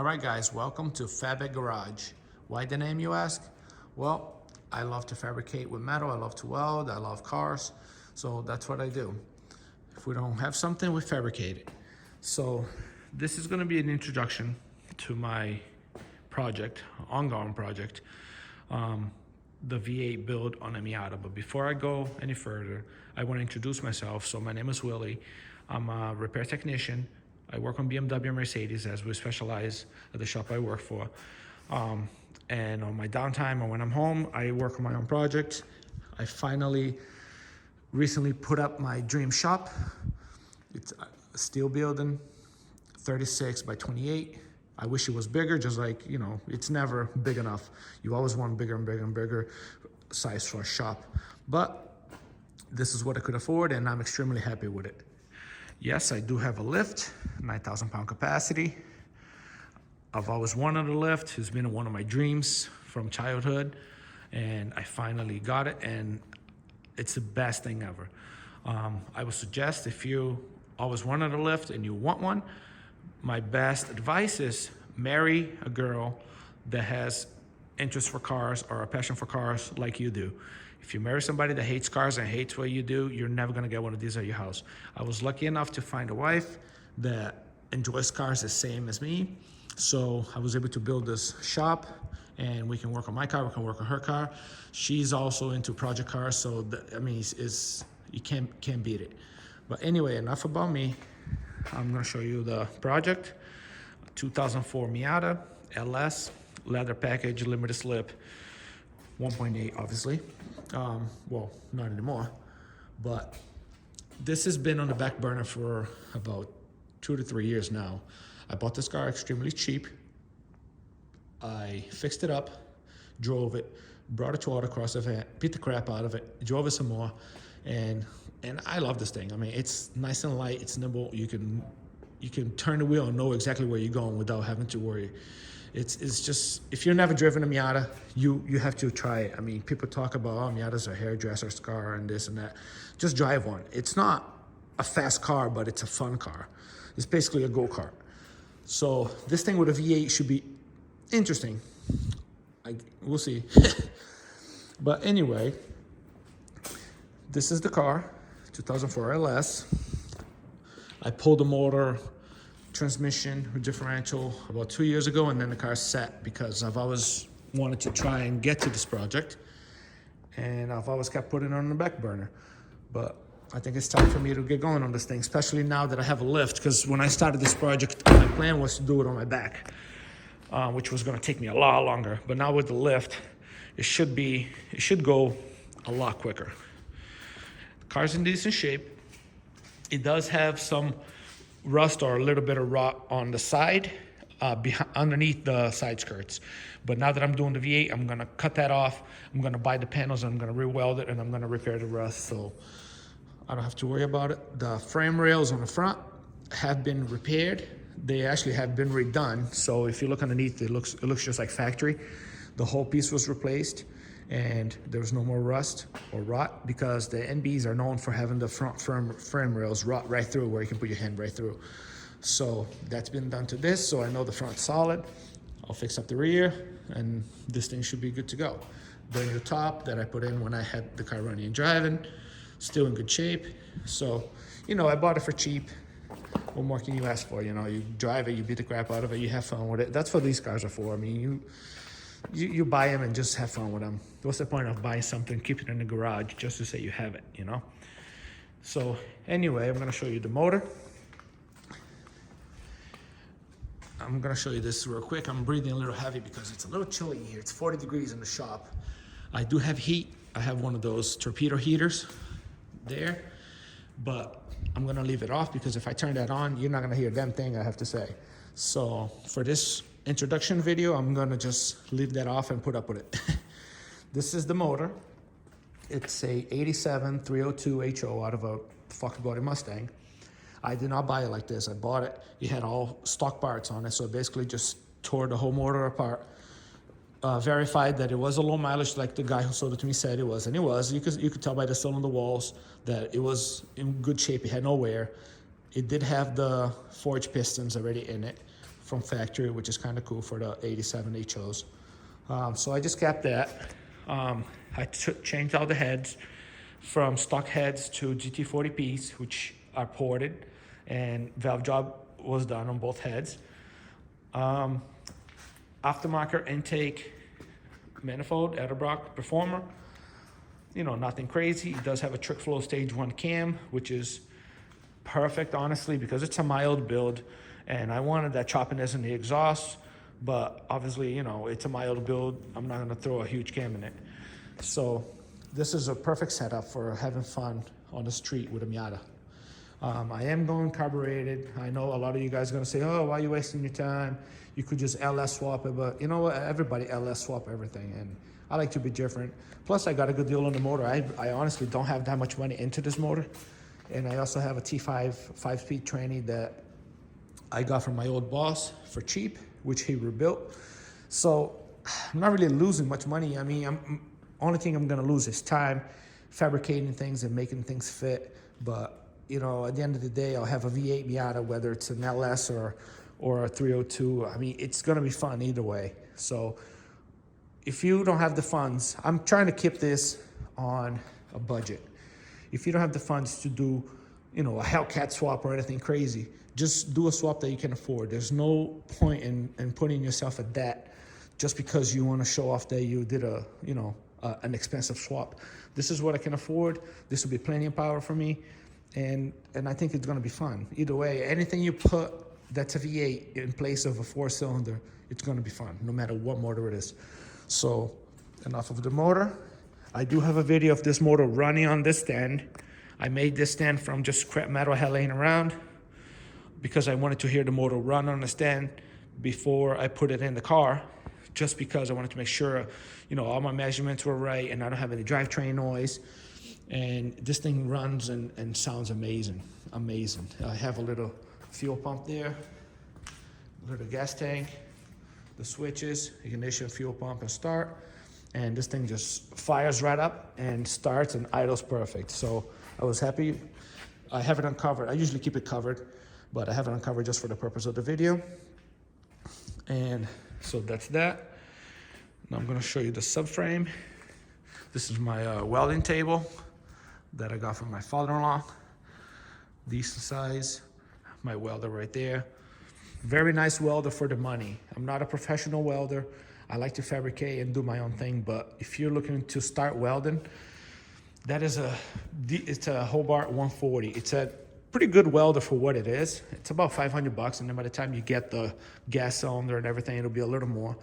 All right, guys, welcome to FAB It Garage. Why the name, you ask? Well, I love to fabricate with metal, I love to weld, I love cars, so that's what I do. If we don't have something, we fabricate it. So this is gonna be an introduction to my project, ongoing project, the V8 build on a Miata. But before I go any further, I wanna introduce myself. So my name is Willie. I'm a repair technician. I work on BMW and Mercedes, as we specialize at the shop I work for. And on my downtime or when I'm home, I work on my own projects. I finally recently put up my dream shop. It's a steel building, 36 by 28. I wish it was bigger, just like, you know, it's never big enough. You always want bigger and bigger and bigger size for a shop. But this is what I could afford, and I'm extremely happy with it. Yes, I do have a lift, 9,000 pound capacity. I've always wanted a lift. It's been one of my dreams from childhood, and I finally got it, and it's the best thing ever. I would suggest, if you always wanted a lift and you want one, my best advice is marry a girl that has interest for cars or a passion for cars like you do. If you marry somebody that hates cars and hates what you do, you're never gonna get one of these at your house. I was lucky enough to find a wife that enjoys cars the same as me. So I was able to build this shop, and we can work on my car, we can work on her car. She's also into project cars, so I mean, you can't beat it. But anyway, enough about me. I'm gonna show you the project. 2004 Miata LS, leather package, limited slip, 1.8 obviously. Well, not anymore, but this has been on the back burner for about 2 to 3 years now. I bought this car extremely cheap. I fixed it up, drove it, brought it to autocross event, beat the crap out of it, drove it some more, and I love this thing. I mean, it's nice and light, it's nimble. You can turn the wheel and know exactly where you're going without having to worry. It's just, if you've never driven a Miata, you have to try it. I mean, people talk about, oh, Miata's a hairdresser's car and this and that. Just drive one. It's not a fast car, but it's a fun car. It's basically a go-kart. So this thing with a V8 should be interesting. We'll see. But anyway, this is the car, 2004 LS. I pulled the motor, transmission, differential about 2 years ago, and then the car's set because I've always wanted to try and get to this project, and I've always kept putting it on the back burner. But I think it's time for me to get going on this thing, especially now that I have a lift, because when I started this project, my plan was to do it on my back, which was gonna take me a lot longer. But now with the lift, it should go a lot quicker. The car's in decent shape. It does have some rust or a little bit of rot on the side, underneath the side skirts. But now that I'm doing the V8, I'm gonna cut that off. I'm gonna buy the panels, and I'm gonna re-weld it, and I'm gonna repair the rust, so I don't have to worry about it. The frame rails on the front have been repaired. They actually have been redone. So if you look underneath, it looks just like factory. The whole piece was replaced, and there was no more rust or rot, because the NBs are known for having the front frame rails rot right through, where you can put your hand right through. So that's been done to this, so I know the front's solid. I'll fix up the rear, and this thing should be good to go. The new top that I put in when I had the car running and driving, still in good shape. So, you know, I bought it for cheap. What more can you ask for? You know, you drive it, you beat the crap out of it, you have fun with it. That's what these cars are for. I mean, you buy them and just have fun with them. What's the point of buying something, keep it in the garage just to say you have it, you know? So anyway, I'm gonna show you the motor. I'm gonna show you this real quick. I'm breathing a little heavy because it's a little chilly here. It's 40 degrees in the shop. I do have heat. I have one of those torpedo heaters there, but I'm gonna leave it off, because if I turn that on, you're not gonna hear a damn thing I have to say. So for this introduction video, I'm gonna just leave that off and put up with it. This is the motor. It's a 87 302 HO out of a fucking body Mustang. I did not buy it like this. I bought it. It had all stock parts on it, so basically just tore the whole motor apart. Verified that it was a low mileage, like the guy who sold it to me said it was, and it was. You could tell by the cylinder walls that it was in good shape. It had no wear. It did have the forged pistons already in it from factory, which is kind of cool for the 87 HOs. So I just kept that. I changed all the heads from stock heads to GT40Ps, which are ported, and valve job was done on both heads. Aftermarket intake manifold, elbrock Performer. You know, nothing crazy. It does have a trick flow stage 1 cam, which is perfect, honestly, because it's a mild build, and I wanted that choppiness in the exhaust, but obviously, you know, it's a mild build. I'm not gonna throw a huge cam in it. So this is a perfect setup for having fun on the street with a Miata. I am going carbureted. I know a lot of you guys are gonna say, oh, why are you wasting your time? You could just LS swap it, but you know what? Everybody LS swap everything, and I like to be different. Plus, I got a good deal on the motor. I honestly don't have that much money into this motor. And I also have a T5 5-speed tranny that I got from my old boss for cheap, which he rebuilt. So I'm not really losing much money. I mean, only thing I'm gonna lose is time, fabricating things and making things fit. But you know, at the end of the day, I'll have a V8 Miata, whether it's an LS or a 302. I mean, it's gonna be fun either way. So if you don't have the funds, I'm trying to keep this on a budget. If you don't have the funds to do, you know, a Hellcat swap or anything crazy, just do a swap that you can afford. There's no point in putting yourself at debt just because you want to show off that you did a, you know, an expensive swap. This is what I can afford. This will be plenty of power for me, and I think it's going to be fun. Either way, anything you put that's a V8 in place of a 4-cylinder, it's going to be fun, no matter what motor it is. So enough of the motor. I do have a video of this motor running on this stand. I made this stand from just scrap metal I had laying around because I wanted to hear the motor run on the stand before I put it in the car, just because I wanted to make sure, you know, all my measurements were right and I don't have any drivetrain noise. And this thing runs and sounds amazing, amazing. I have a little fuel pump there, a little gas tank, the switches, ignition, fuel pump, and start. And this thing just fires right up and starts and idles perfect. So I was happy. I have it uncovered. I usually keep it covered, but I have it uncovered just for the purpose of the video. And so that's that. Now I'm gonna show you the subframe. This is my welding table that I got from my father-in-law. Decent size, my welder right there. Very nice welder for the money. I'm not a professional welder. I like to fabricate and do my own thing, but if you're looking to start welding, it's a Hobart 140. It's a pretty good welder for what it is. It's about $500, and then by the time you get the gas cylinder and everything, it'll be a little more.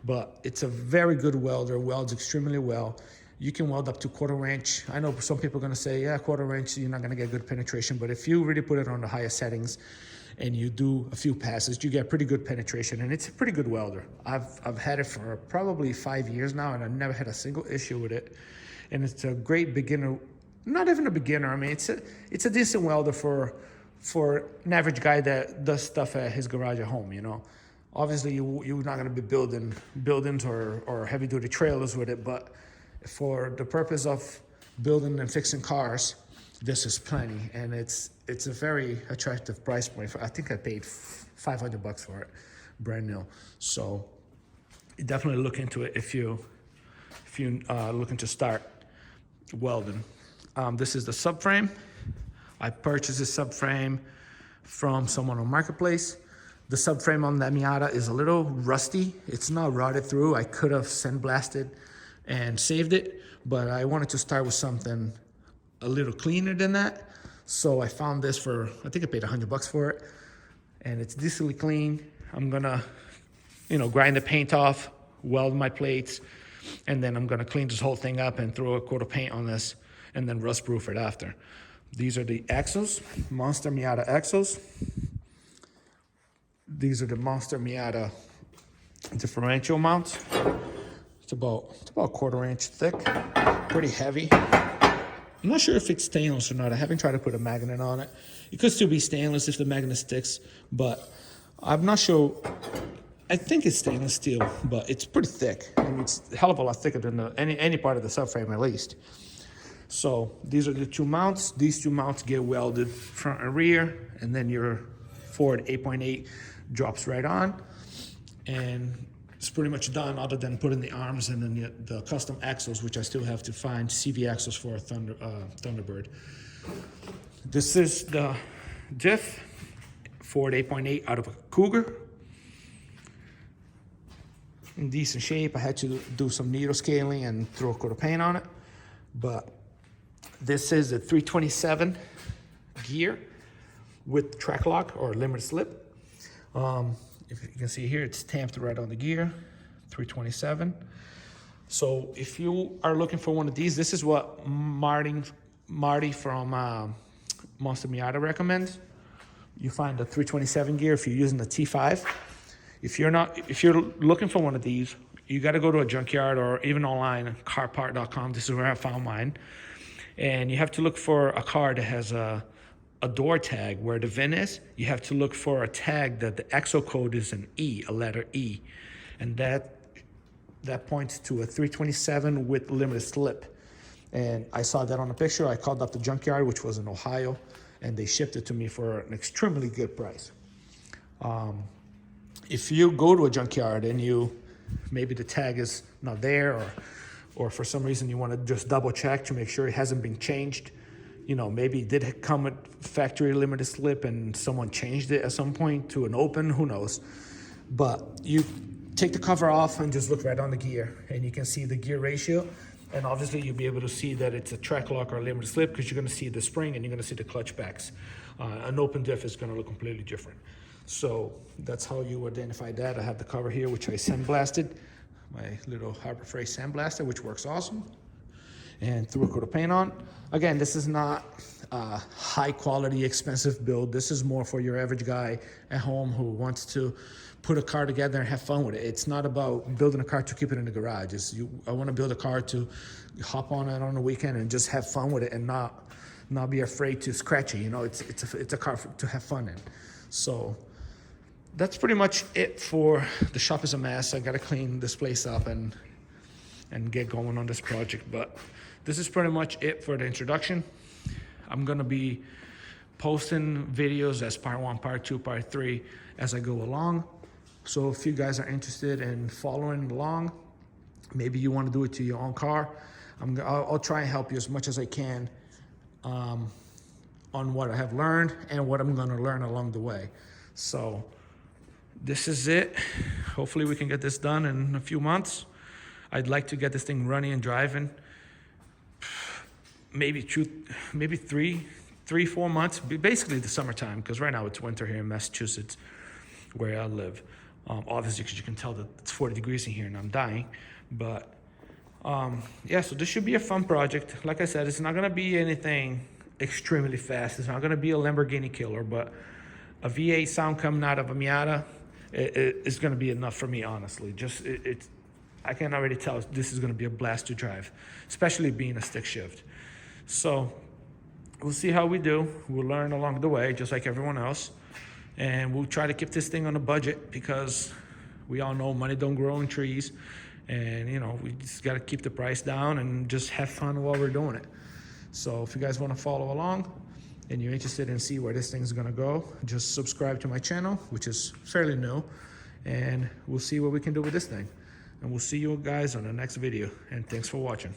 But it's a very good welder, welds extremely well. You can weld up to 1/4 inch. I know some people are gonna say, yeah, 1/4 inch, you're not gonna get good penetration, but if you really put it on the higher settings and you do a few passes, you get pretty good penetration, and it's a pretty good welder. I've had it for probably 5 years now, and I've never had a single issue with it. And it's a great beginner, not even a beginner. I mean, it's a decent welder for an average guy that does stuff at his garage at home, you know. Obviously, you're not gonna be building buildings or heavy-duty trailers with it, but for the purpose of building and fixing cars, this is plenty, and it's a very attractive price point. I think I paid $500 for it, brand new. So definitely look into it if you looking to start welding. This is the subframe. I purchased this subframe from someone on Marketplace. The subframe on that Miata is a little rusty. It's not rotted through. I could have sandblasted and saved it, but I wanted to start with something a little cleaner than that. So I found this for, I think I paid $100 for it, and it's decently clean. I'm gonna, you know, grind the paint off, weld my plates, and then I'm gonna clean this whole thing up and throw a coat of paint on this and then rust proof it after. These are the axles, Monster Miata axles. These are the Monster Miata differential mounts. It's about 1/4 inch thick, pretty heavy. I'm not sure if it's stainless or not. I haven't tried to put a magnet on it. It could still be stainless if the magnet sticks, but I'm not sure. I think it's stainless steel, but it's pretty thick. I mean, it's a hell of a lot thicker than any part of the subframe at least. So these are the two mounts. These two mounts get welded front and rear, and then your Ford 8.8 drops right on, and it's pretty much done other than putting the arms and then the custom axles, which I still have to find CV axles for a Thunderbird. This is the diff, Ford 8.8 out of a Cougar. In decent shape. I had to do some needle scaling and throw a coat of paint on it. But this is a 327 gear with track lock or limited slip. If you can see here, it's tamped right on the gear, 327. So if you are looking for one of these, this is what Marty from Monster Miata recommends. You find the 327 gear if you're using the T5. If you're looking for one of these, you got to go to a junkyard or even online, carpart.com. This is where I found mine. And you have to look for a car that has a door tag where the VIN is. You have to look for a tag that the exo code is an E, a letter E. And that points to a 327 with limited slip. And I saw that on a picture. I called up the junkyard, which was in Ohio, and they shipped it to me for an extremely good price. If you go to a junkyard and maybe the tag is not there, or for some reason you want to just double check to make sure it hasn't been changed, maybe it did come with factory limited slip and someone changed it at some point to an open, who knows. But you take the cover off and just look right on the gear, and you can see the gear ratio. And obviously you'll be able to see that it's a track lock or limited slip because you're going to see the spring and you're going to see the clutch backs. An open diff is going to look completely different. So that's how you identify that. I have the cover here, which I sandblasted, my little Harbor Freight sandblaster, which works awesome, and threw a coat of paint on. Again, this is not a high quality, expensive build. This is more for your average guy at home who wants to put a car together and have fun with it. It's not about building a car to keep it in the garage. I want to build a car to hop on it on the weekend and just have fun with it and not be afraid to scratch it. It's a car to have fun in. So that's pretty much it for the shop is a mess. I gotta clean this place up and get going on this project. But this is pretty much it for the introduction. I'm gonna be posting videos as part 1, part 2, part 3 as I go along. So if you guys are interested in following along, maybe you want to do it to your own car, I'll try and help you as much as I can on what I have learned and what I'm going to learn along the way. So this is it. Hopefully we can get this done in a few months. I'd like to get this thing running and driving. Maybe 3-4 months, basically the summertime, because right now it's winter here in Massachusetts, where I live. Obviously, because you can tell that it's 40 degrees in here and I'm dying. But yeah, so this should be a fun project. Like I said, it's not going to be anything extremely fast. It's not going to be a Lamborghini killer, but a V8 sound coming out of a Miata is going to be enough for me, honestly. I can already tell this is going to be a blast to drive, especially being a stick shift. So we'll see how we do. We'll learn along the way, just like everyone else. And we'll try to keep this thing on a budget because we all know money don't grow on trees. And, we just got to keep the price down and just have fun while we're doing it. So if you guys want to follow along and you're interested in see where this thing's going to go, just subscribe to my channel, which is fairly new. And we'll see what we can do with this thing. And we'll see you guys on the next video. And thanks for watching.